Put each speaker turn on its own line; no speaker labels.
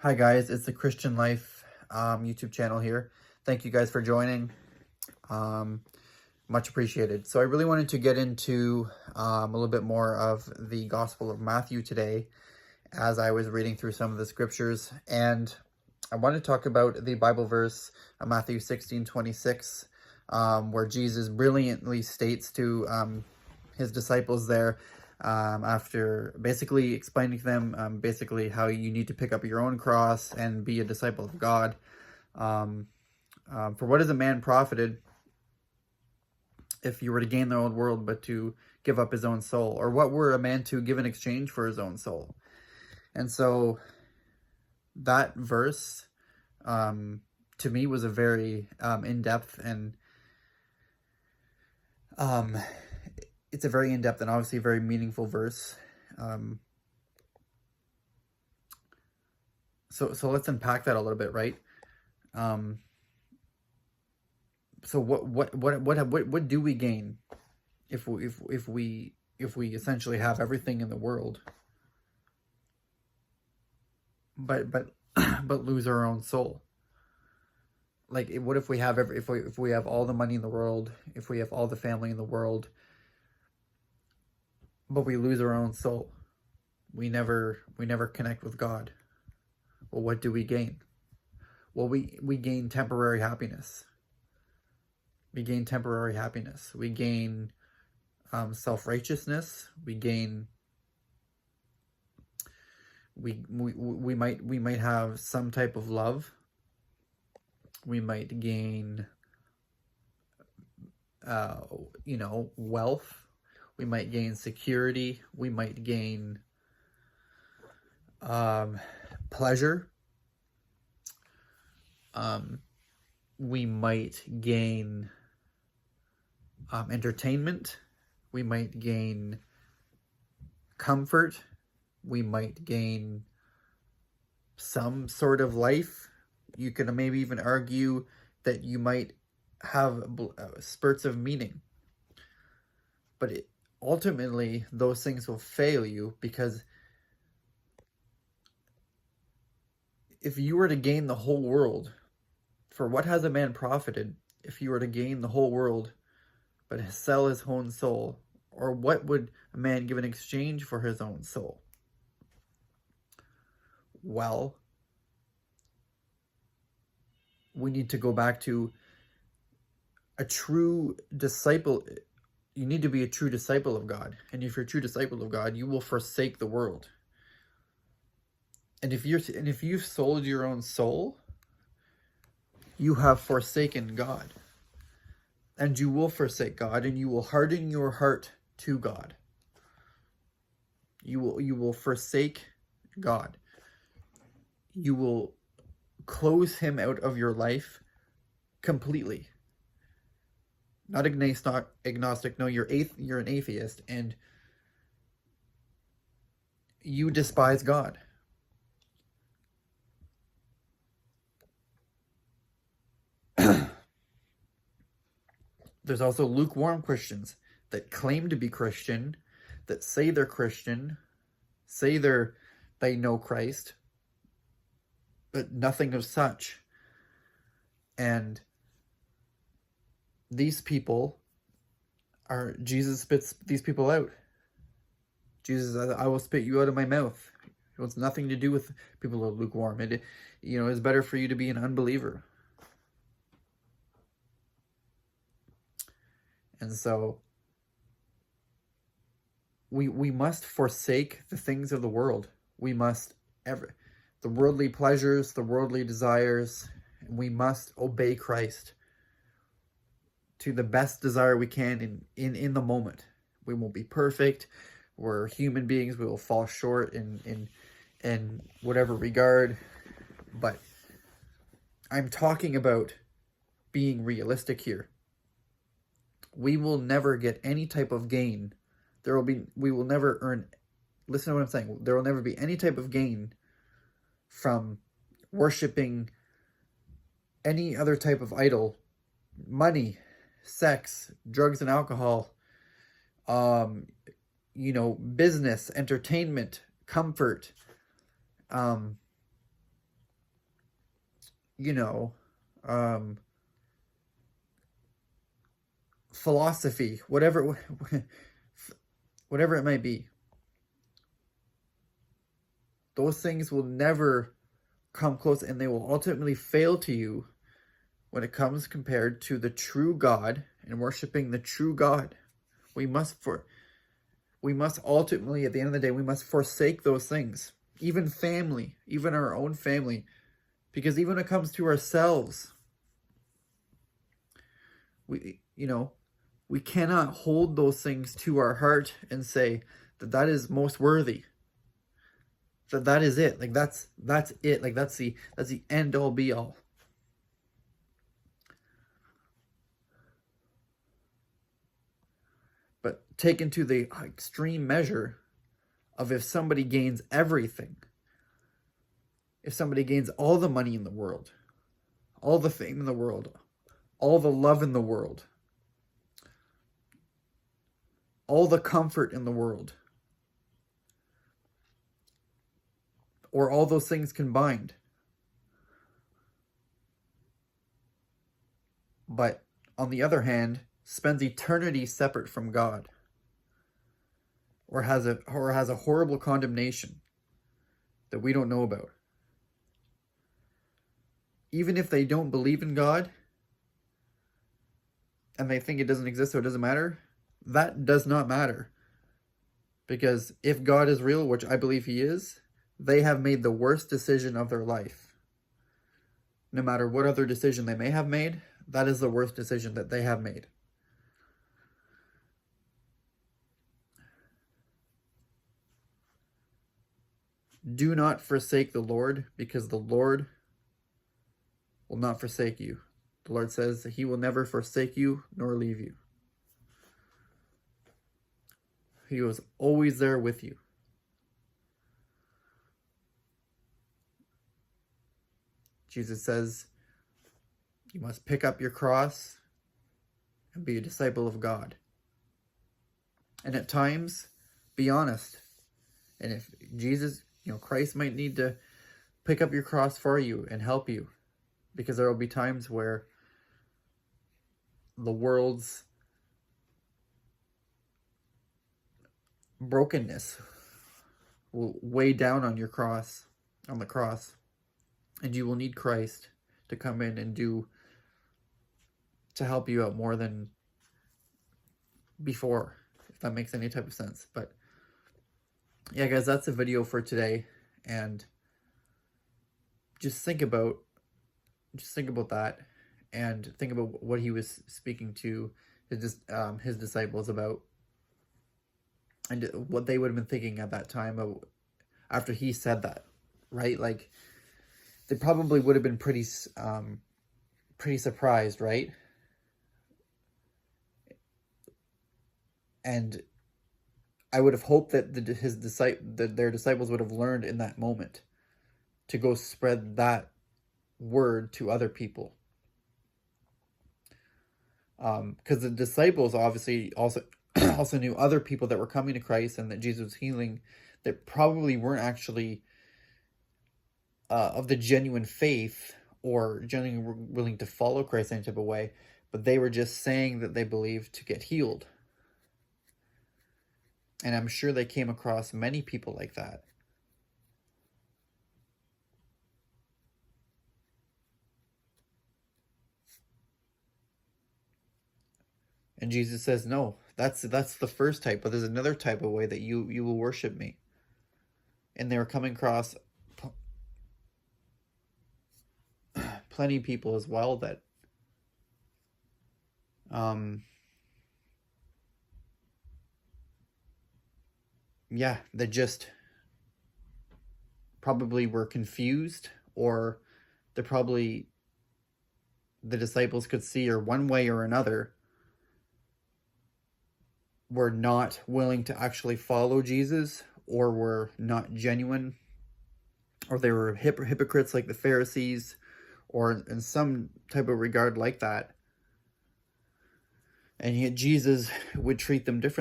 Hi guys, it's the Christian Life YouTube channel here. Thank you guys for joining. Um, Much appreciated. So I really wanted to get into a little bit more of the Gospel of Matthew today as I was reading through some of the scriptures. And I want to talk about the Bible verse, Matthew 16:26, where Jesus brilliantly states to his disciples there, after basically explaining to them basically how you need to pick up your own cross and be a disciple of God. For what is a man profited if you were to gain the whole world but to give up his own soul? Or what were a man to give in exchange for his own soul? And so that verse, to me, was a very in-depth and it's a very in-depth and obviously very meaningful verse. So let's unpack that a little bit, right? So what do we gain if we essentially have everything in the world, but but lose our own soul? Like, what if we have if we have all the money in the world, if we have all the family in the world, but we lose our own soul? We never connect with God. Well, what do we gain? Well, we gain temporary happiness. We gain temporary happiness. We gain self-righteousness. We gain. We might have some type of love. We might gain, wealth. We might gain security. We might gain pleasure. We might gain entertainment. We might gain comfort. We might gain some sort of life. You could maybe even argue that you might have spurts of meaning. But ultimately, those things will fail you, because if you were to gain the whole world, for what has a man profited if you were to gain the whole world but sell his own soul? Or what would a man give in exchange for his own soul? Well, we need to go back to a true disciple. You need to be a true disciple of God. And if you're a true disciple of God, you will forsake the world. And if you've sold your own soul, you have forsaken God. And you will forsake God, and you will harden your heart to God. You will forsake God. You will close him out of your life completely. Not agnostic. No, you're an atheist, and you despise God. There's also lukewarm Christians that claim to be Christian, that say they're Christian, say they know Christ, but nothing of such. And these people Jesus spits these people out. Jesus says, I will spit you out of my mouth. It wants nothing to do with people who are lukewarm. It's better for you to be an unbeliever. And so we must forsake the things of the world. We must the worldly pleasures, the worldly desires, and we must obey Christ to the best desire we can in the moment. We won't be perfect. We're human beings. We will fall short in whatever regard. But I'm talking about being realistic here. We will never get any type of gain. We will never earn, listen to what I'm saying, there will never be any type of gain from worshiping any other type of idol, money, sex, drugs and alcohol, business, entertainment, comfort, you know, um, philosophy, whatever, whatever it might be. Those things will never come close, and they will ultimately fail to you when it comes compared to the true God and worshiping the true God. We must ultimately, at the end of the day, we must forsake those things. Even family, even our own family. Because even when it comes to ourselves, we cannot hold those things to our heart and say that is most worthy. That is it. Like that's it. Like that's the end all be all. But taken to the extreme measure of if somebody gains everything, if somebody gains all the money in the world, all the fame in the world, all the love in the world, all the comfort in the world, or all those things combined, but on the other hand, spends eternity separate from God, or has a horrible condemnation that we don't know about. Even if they don't believe in God and they think it doesn't exist, so it doesn't matter, that does not matter. Because if God is real, which I believe he is, they have made the worst decision of their life. No matter what other decision they may have made, that is the worst decision that they have made. Do not forsake the Lord, because the Lord will not forsake you. The Lord says that he will never forsake you nor leave you. He was always there with you. Jesus says you must pick up your cross and be a disciple of God. And at times, be honest. And if Jesus, Christ might need to pick up your cross for you and help you, because there will be times where the world's brokenness will weigh down on your cross, on the cross, and you will need Christ to come in and to help you out more than before, if that makes any type of sense. But yeah, guys, that's the video for today, and just think about that, and think about what he was speaking to his disciples about, and what they would have been thinking at that time after he said that, right? Like, they probably would have been pretty surprised, right? And I would have hoped that their disciples would have learned in that moment to go spread that word to other people. Because the disciples obviously also knew other people that were coming to Christ and that Jesus was healing that probably weren't actually of the genuine faith or genuinely willing to follow Christ in any type of way, but they were just saying that they believed to get healed. And I'm sure they came across many people like that. And Jesus says, no, that's the first type, but there's another type of way that you will worship me. And they were coming across plenty of people as well that that just probably were confused, or the disciples could see, or one way or another, were not willing to actually follow Jesus, or were not genuine, or they were hypocrites like the Pharisees, or in some type of regard like that. And yet Jesus would treat them differently.